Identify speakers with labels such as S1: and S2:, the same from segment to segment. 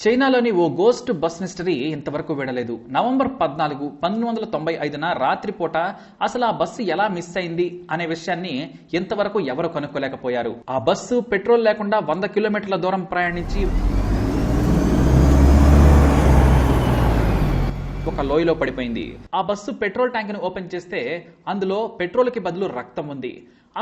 S1: చైనాలోని ఓ ghost bus mystery ఇంతవరకు వీడలేదు. November 14, 1995న రాత్రిపూట అసలు ఆ బస్సు ఎలా మిస్ అయింది అనే విషయాన్ని ఇంతవరకు ఎవరు కనుక్కోలేకపోయారు. ఆ బస్సు పెట్రోల్ లేకుండా 100 కిలోమీటర్ల దూరం ప్రయాణించి ఒక లోయలో పడిపోయింది. ఆ బస్సు పెట్రోల్ ట్యాంక్ ని ఓపెన్ చేస్తే అందులో పెట్రోల్ కి బదులు రక్తం ఉంది.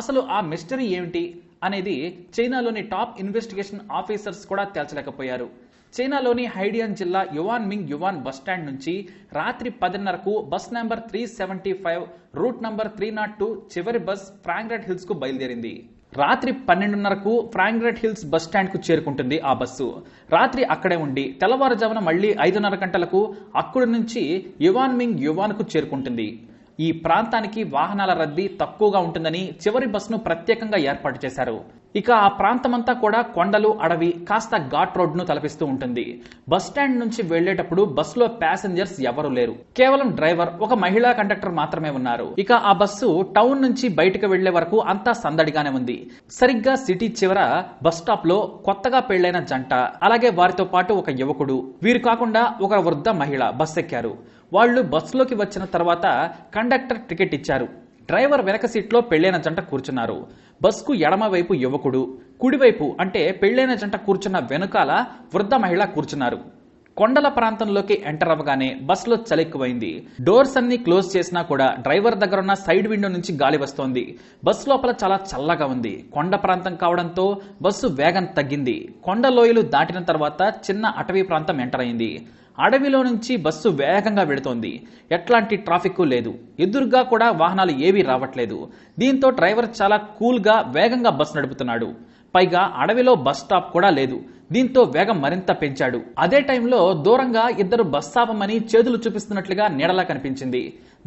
S1: అసలు ఆ మిస్టరీ ఏమిటి అనేది చైనాలోని టాప్ ఇన్వెస్టిగేషన్ ఆఫీసర్స్ కూడా తేల్చలేకపోయారు. చైనాలోని హైడియన్ జిల్లా యువాన్మింగ్ యువాన్ బస్టాండ్ నుంచి రాత్రి 10:30కు బస్ నెంబర్ 375 రూట్ నంబర్ 302 చివరి బస్ ఫ్రాంక్రెట్ హిల్స్ కు బయలుదేరింది. రాత్రి 12:30కు ఫ్రాంక్రెట్ హిల్స్ బస్ స్టాండ్ కు చేరుకుంటుంది ఆ బస్సు. రాత్రి అక్కడే ఉండి తెల్లవారుజామున మళ్లీ 5:30 గంటలకు అక్కడి నుంచి యువాన్మింగ్ యువాన్ కు చేరుకుంటుంది. ఈ ప్రాంతానికి వాహనాల రద్దీ తక్కువగా ఉంటుందని చివరి బస్సును ప్రత్యేకంగా ఏర్పాటు చేశారు. ఇక ఆ ప్రాంతమంతా కూడా కొండలు, అడవి, కాస్త ఘాట్ రోడ్ ను తలపిస్తూ ఉంటుంది. బస్ స్టాండ్ నుంచి వెళ్లేటప్పుడు బస్సులో ప్యాసింజర్స్ ఎవరూ లేరు. కేవలం డ్రైవర్, ఒక మహిళా కండక్టర్ మాత్రమే ఉన్నారు. ఇక ఆ బస్సు టౌన్ నుంచి బయటకు వెళ్లే వరకు అంతా సందడిగానే ఉంది. సరిగ్గా సిటీ చివర బస్ స్టాప్ లో కొత్తగా పెళ్లైన జంట, అలాగే వారితో పాటు ఒక యువకుడు, వీరు కాకుండా ఒక వృద్ధ మహిళ బస్ ఎక్కారు. వాళ్లు బస్సులోకి వచ్చిన తర్వాత కండక్టర్ టికెట్ ఇచ్చారు. డ్రైవర్ వెనక సీట్లో పెళ్లైన జంట కూర్చున్నారు. బస్కు ఎడమవైపు యువకుడు, కుడివైపు అంటే పెళ్లైన జంట కూర్చున్న వెనుకాల వృద్ధ మహిళ కూర్చున్నారు. కొండల ప్రాంతంలోకి ఎంటర్ అవ్వగానే బస్సులో చలెక్కువైంది. డోర్స్ అన్ని క్లోజ్ చేసినా కూడా డ్రైవర్ దగ్గర ఉన్న సైడ్ విండో నుంచి గాలి వస్తోంది. బస్సు లోపల చాలా చల్లగా ఉంది. కొండ ప్రాంతం కావడంతో బస్సు వేగం తగ్గింది. కొండ లోయలు దాటిన తర్వాత చిన్న అటవీ ప్రాంతం ఎంటర్ అయింది. అడవిలో నుంచి బస్సు వేగంగా వెడుతోంది. ఎట్లాంటి ట్రాఫిక్ లేదు. ఎదురుగా కూడా వాహనాలు ఏవీ రావట్లేదు. దీంతో డ్రైవర్ చాలా కూల్ గా వేగంగా బస్సు నడుపుతున్నాడు. పైగా అడవిలో బస్ స్టాప్ కూడా లేదు. దీంతో వేగం మరింత పెంచాడు. అదే టైంలో దూరంగా ఇద్దరు బస్ ఆపమని చేతులు చూపిస్తున్నట్లుగా నీడలా కనిపించింది.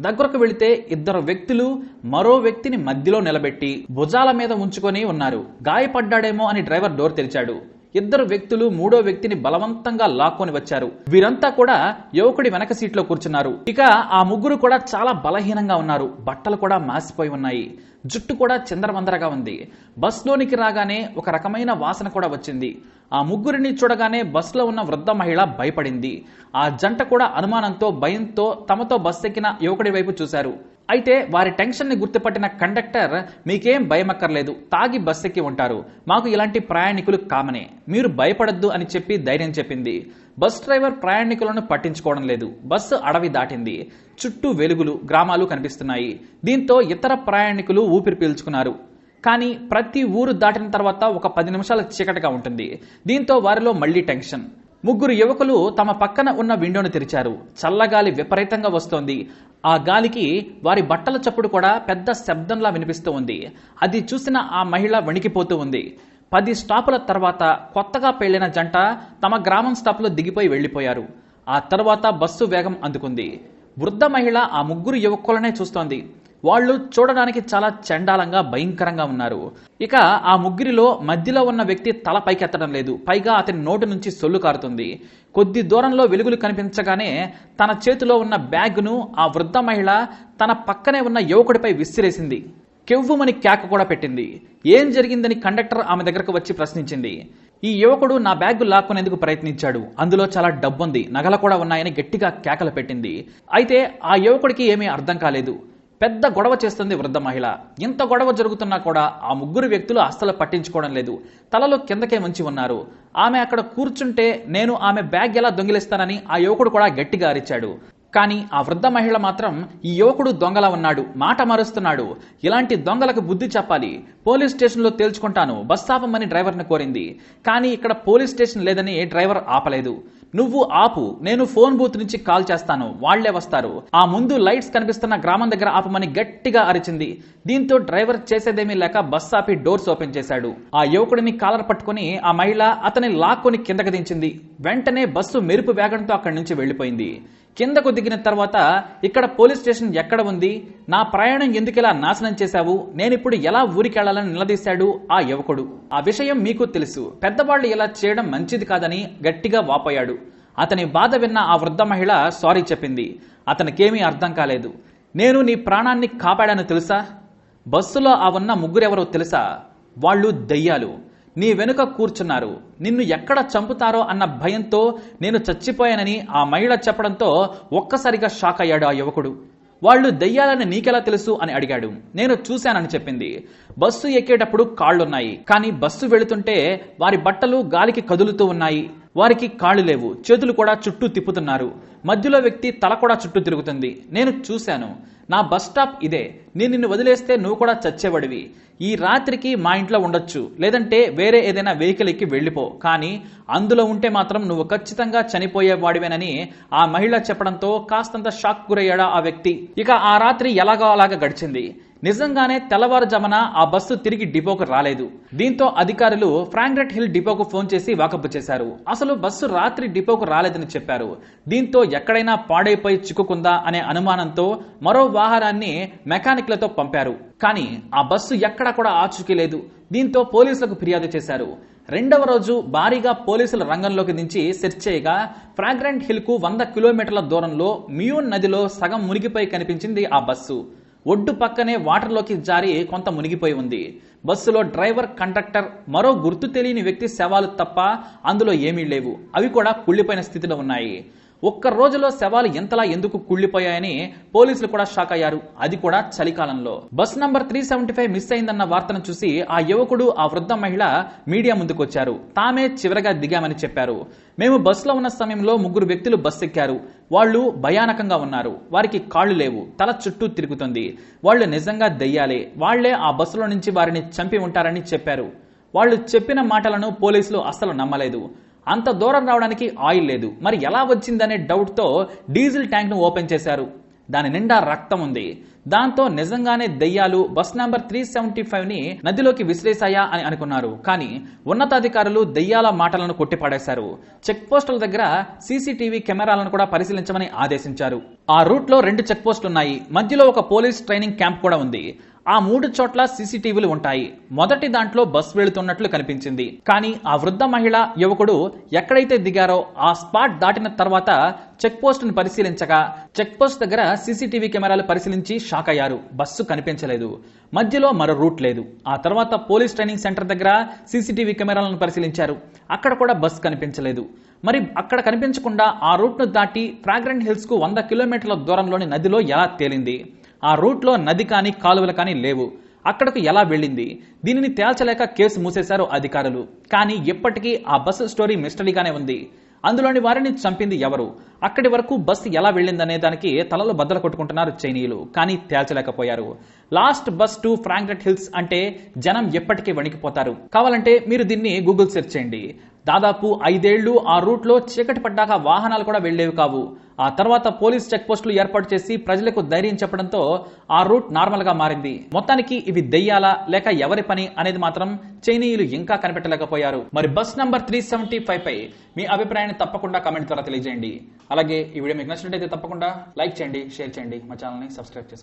S1: దగ్గరకు వెళితే ఇద్దరు వ్యక్తులు మరో వ్యక్తిని మధ్యలో నిలబెట్టి భుజాల మీద ఉంచుకొని ఉన్నారు. గాయపడ్డాడేమో అని డ్రైవర్ డోర్ తెరిచాడు. ఇద్దరు వ్యక్తులు మూడో వ్యక్తిని బలవంతంగా లాక్కొని వచ్చారు. వీరంతా కూడా యువకుడి వెనక సీట్లో కూర్చున్నారు. ఇక ఆ ముగ్గురు కూడా చాలా బలహీనంగా ఉన్నారు. బట్టలు కూడా మాసిపోయి ఉన్నాయి. జుట్టు కూడా చిందరవందరగా ఉంది. బస్లోనికి రాగానే ఒక రకమైన వాసన కూడా వచ్చింది. ఆ ముగ్గురిని చూడగానే బస్సులో ఉన్న వృద్ధ మహిళ భయపడింది. ఆ జంట కూడా అనుమానంతో, భయంతో తమతో బస్ ఎక్కిన యువకుడి వైపు చూశారు. అయితే వారి టెన్షన్ ని గుర్తుపట్టిన కండక్టర్, మీకేం భయమక్కర్లేదు, తాగి బస్ ఎక్కి ఉంటారు, మాకు ఇలాంటి ప్రయాణికులు కామనే, మీరు భయపడద్దు అని చెప్పి ధైర్యం చెప్పింది. బస్ డ్రైవర్ ప్రయాణికులను పట్టించుకోవడం లేదు. బస్సు అడవి దాటింది. చుట్టూ వెలుగులు, గ్రామాలు కనిపిస్తున్నాయి. దీంతో ఇతర ప్రయాణికులు ఊపిరి పీల్చుకున్నారు. కానీ ప్రతి ఊరు దాటిన తర్వాత ఒక 10 నిమిషాల చీకటిగా ఉంటుంది. దీంతో వారిలో మళ్లీ టెన్షన్. ముగ్గురు యువకులు తమ పక్కన ఉన్న విండోను తెరిచారు. చల్లగాలి విపరీతంగా వస్తోంది. ఆ గాలికి వారి బట్టల చప్పుడు కూడా పెద్ద శబ్దంలా వినిపిస్తూ ఉంది. అది చూసిన ఆ మహిళ వణికిపోతూ ఉంది. 10 స్టాపుల తర్వాత కొత్తగా పెళ్లిన జంట తమ గ్రామం స్టాప్ లో దిగిపోయి వెళ్లిపోయారు. ఆ తర్వాత బస్సు వేగం అందుకుంది. వృద్ధ మహిళ ఆ ముగ్గురు యువకులనే చూస్తోంది. వాళ్లు చూడడానికి చాలా చండాలంగా, భయంకరంగా ఉన్నారు. ఇక ఆ ముగ్గురిలో మధ్యలో ఉన్న వ్యక్తి తల పైకెత్తడం లేదు. పైగా అతని నోటి నుంచి సొల్లు కారుతుంది. కొద్ది దూరంలో వెలుగులు కనిపించగానే తన చేతిలో ఉన్న బ్యాగ్ను ఆ వృద్ధ మహిళ తన పక్కనే ఉన్న యువకుడిపై విసిరేసింది. కెవ్వుమని కేక కూడా పెట్టింది. ఏం జరిగిందని కండక్టర్ ఆమె దగ్గరకు వచ్చి ప్రశ్నించింది. ఈ యువకుడు నా బ్యాగ్ లాక్కునేందుకు ప్రయత్నించాడు. అందులో చాలా డబ్బుంది, నగలు కూడా ఉన్నాయని గట్టిగా కేకలు పెట్టింది. అయితే ఆ యువకుడికి ఏమీ అర్థం కాలేదు. పెద్ద గొడవ చేస్తుంది వృద్ధ మహిళ. ఇంత గొడవ జరుగుతున్నా కూడా ఆ ముగ్గురు వ్యక్తులు అస్సలు పట్టించుకోవడం లేదు. తలలో కిందకే ఉంచి ఉన్నారు. ఆమె అక్కడ కూర్చుంటే నేను ఆమె బ్యాగ్ ఎలా దొంగిలిస్తానని ఆ యువకుడు కూడా గట్టిగా అరిచాడు. కానీ ఆ వృద్ధ మహిళ మాత్రం, ఈ యువకుడు దొంగలా ఉన్నాడు, మాట మారుస్తున్నాడు, ఇలాంటి దొంగలకు బుద్ధి చెప్పాలి, పోలీస్ స్టేషన్లో తేల్చుకుంటాను, బస్ ఆపమని డ్రైవర్ని కోరింది. కానీ ఇక్కడ పోలీస్ స్టేషన్ లేదని డ్రైవర్ ఆపలేదు. నువ్వు ఆపు, నేను ఫోన్ బూత్ నుంచి కాల్ చేస్తాను, వాళ్లే వస్తారు. ఆ ముందు లైట్స్ కనిపిస్తున్న గ్రామం దగ్గర ఆపమని గట్టిగా అరిచింది. దీంతో డ్రైవర్ చేసేదేమీ లేక బస్ ఆపి డోర్స్ ఓపెన్ చేశాడు. ఆ యువకుడిని కాలర్ పట్టుకుని ఆ మహిళ అతని లాక్కొని కిందకి దించింది. వెంటనే బస్సు మెరుపు వేగంతో అక్కడి నుంచి వెళ్లిపోయింది. కిందకు దిగిన తర్వాత, ఇక్కడ పోలీస్ స్టేషన్ ఎక్కడ ఉంది, నా ప్రయాణం ఎందుకిలా నాశనం చేశావు, నేనిప్పుడు ఎలా ఊరికెళ్లాలని నిలదీశాడు ఆ యువకుడు. ఆ విషయం మీకు తెలుసు, పెద్దవాళ్లు ఇలా చేయడం మంచిది కాదని గట్టిగా వాపోయాడు. అతని బాధ విన్న ఆ వృద్ధ మహిళ సారీ చెప్పింది. అతనికేమీ అర్థం కాలేదు. నేను నీ ప్రాణాన్ని కాపాడాను తెలుసా, బస్సులో ఆ ఉన్న ముగ్గురెవరో తెలుసా, వాళ్ళు దయ్యాలు. నీ వెనుక కూర్చున్నారు, నిన్ను ఎక్కడ చంపుతారో అన్న భయంతో నేను చచ్చిపోయానని ఆ మహిళ చెప్పడంతో ఒక్కసారిగా షాక్ అయ్యాడు ఆ యువకుడు. వాళ్ళు దెయ్యాలని నీకెలా తెలుసు అని అడిగాడు. నేను చూశానని చెప్పింది. బస్సు ఎక్కేటప్పుడు కాళ్లున్నాయి, కానీ బస్సు వెళుతుంటే వారి బట్టలు గాలికి కదులుతూ ఉన్నాయి. వారికి కాళ్ళు లేవు, చేతులు కూడా చుట్టూ తిప్పుతున్నారు. మధ్యలో వ్యక్తి తల కూడా చుట్టూ తిరుగుతుంది. నేను చూశాను. నా బస్ స్టాప్ ఇదే. నేను నిన్ను వదిలేస్తే నువ్వు కూడా చచ్చేవాడివి. ఈ రాత్రికి మా ఇంట్లో ఉండొచ్చు, లేదంటే వేరే ఏదైనా వెహికల్ ఎక్కి వెళ్ళిపో, కానీ అందులో ఉంటే మాత్రం నువ్వు ఖచ్చితంగా చనిపోయేవాడివేనని ఆ మహిళ చెప్పడంతో కాస్తంత షాక్ గురయ్యాడా ఆ వ్యక్తి. ఇక ఆ రాత్రి ఎలాగో అలాగా గడిచింది. నిజంగానే తెల్లవారుజామున ఆ బస్సు తిరిగి డిపోకు రాలేదు. దీంతో అధికారులు ఫ్రాంక్రెట్ హిల్ డిపోకు ఫోన్ చేసి వాకప్ చేశారు. అసలు బస్సు రాత్రి డిపోకు రాలేదని చెప్పారు. దీంతో ఎక్కడైనా పాడైపోయి చిక్కుకుందా అనే అనుమానంతో మరో వాహనాన్ని మెకానిక్లతో పంపారు. కానీ ఆ బస్సు ఎక్కడా కూడా ఆచూకీ లేదు. దీంతో పోలీసులకు ఫిర్యాదు చేశారు. రెండవ రోజు భారీగా పోలీసులు రంగంలోకి దించి సెర్చ్ చేయగా ఫ్రాంక్రెట్ హిల్ కు 100 కిలోమీటర్ల దూరంలో మియూన్ నదిలో సగం మునిగిపోయి కనిపించింది ఆ బస్సు. ఒడ్డు పక్కనే వాటర్లోకి జారి కొంత మునిగిపోయి ఉంది. బస్సులో డ్రైవర్, కండక్టర్, మరో గుర్తు తెలియని వ్యక్తి శవాలు తప్ప అందులో ఏమీ లేవు. అవి కూడా కుళ్లిపోయిన స్థితిలో ఉన్నాయి. ఒక్క రోజులో శవాలు ఎంతలా ఎందుకు కుళ్లిపోయాయని పోలీసులు కూడా షాక్ అయ్యారు. అది కూడా చలికాలంలో. బస్ నంబర్ 375 మిస్ అయిందన్న వార్తను చూసి ఆ యువకుడు, ఆ వృద్ధ మహిళ మీడియా ముందుకొచ్చారు. తామే చివరగా దిగామని చెప్పారు. మేము బస్సులో ఉన్న సమయంలో 3 వ్యక్తులు బస్సు ఎక్కారు. వాళ్ళు భయానకంగా ఉన్నారు. వారికి కాళ్లు లేవు, తల చుట్టూ తిరుగుతుంది. వాళ్ళు నిజంగా దెయ్యాలే. వాళ్లే ఆ బస్సులో నుంచి వారిని చంపి ఉంటారని చెప్పారు. వాళ్ళు చెప్పిన మాటలను పోలీసులు అస్సలు నమ్మలేదు. అంత దూరం రావడానికి ఆయిల్ లేదు, మరి ఎలా వచ్చిందనే డౌట్ తో డీజిల్ ట్యాంక్ ను ఓపెన్ చేశారు. దాని నిండా రక్తం ఉంది. దాంతో నిజంగానే దెయ్యాలు బస్ నంబర్ 375 ని నదిలోకి విసిరేశాయా అని అనుకున్నారు. కానీ ఉన్నతాధికారులు దెయ్యాల మాటలను కొట్టిపడేశారు. చెక్ పోస్టుల దగ్గర సీసీటీవీ కెమెరాలను కూడా పరిశీలించమని ఆదేశించారు. ఆ రూట్ లో 2 చెక్ పోస్టులున్నాయి. మధ్యలో ఒక పోలీస్ ట్రైనింగ్ క్యాంప్ కూడా ఉంది. ఆ 3 చోట్ల సీసీటీవీలు ఉంటాయి. మొదటి దాంట్లో బస్ వెళుతున్నట్లు కనిపించింది. కానీ ఆ వృద్ధ మహిళ, యువకుడు ఎక్కడైతే దిగారో ఆ స్పాట్ దాటిన తర్వాత చెక్ పోస్ట్ ను పరిశీలించగా చెక్ పోస్ట్ దగ్గర సీసీటీవీ కెమెరాలు పరిశీలించి షాక్ అయ్యారు. బస్సు కనిపించలేదు. మధ్యలో మరో రూట్ లేదు. ఆ తర్వాత పోలీస్ ట్రైనింగ్ సెంటర్ దగ్గర సీసీటీవీ కెమెరాలను పరిశీలించారు. అక్కడ కూడా బస్సు కనిపించలేదు. మరి అక్కడ కనిపించకుండా ఆ రూట్ ను దాటి ఫ్రాగ్రెంట్ హిల్స్ కు 100 కిలోమీటర్ల దూరంలోని నదిలో ఎలా తేలింది? ఆ రూట్లో నది కానీ కాలువలు కానీ లేవు. అక్కడకు ఎలా వెళ్ళింది? దీనిని తేల్చలేక కేసు మూసేశారు అధికారులు. కానీ ఇప్పటికీ ఆ బస్సు స్టోరీ మిస్టరీగానే ఉంది. అందులోని వారిని చంపింది ఎవరు? అక్కడి వరకు బస్సు ఎలా వెళ్ళిందనే దానికి తలలు బద్దలు కొట్టుకుంటున్నారు చైనీయులు. కానీ తేల్చలేకపోయారు. లాస్ట్ బస్ టు ఫ్రాంక్రెట్ హిల్స్ అంటే జనం ఎప్పటికీ వణికిపోతారు. కావాలంటే మీరు దీన్ని గూగుల్ సెర్చ్ చేయండి. దాదాపు 5 ఏళ్లు ఆ రూట్ లో చీకటి పడ్డాక వాహనాలు కూడా వెళ్లేవి కావు. ఆ తర్వాత పోలీస్ చెక్ పోస్టులు ఏర్పాటు చేసి ప్రజలకు ధైర్యం చెప్పడంతో ఆ రూట్ నార్మల్ గా మారింది. మొత్తానికి ఇవి దెయ్యాలా లేక ఎవరి పని అనేది మాత్రం చైనీయులు ఇంకా కనిపెట్టలేకపోయారు. మరి బస్ నంబర్ 375 పై మీ అభిప్రాయాన్ని తప్పకుండా కామెంట్ ద్వారా తెలియజేయండి. అలాగే ఈ వీడియో మీకు నచ్చినట్లయితే తప్పకుండా లైక్ చేయండి, షేర్ చేయండి, మా ఛానల్ ని సబ్స్క్రైబ్ చేసుకోండి.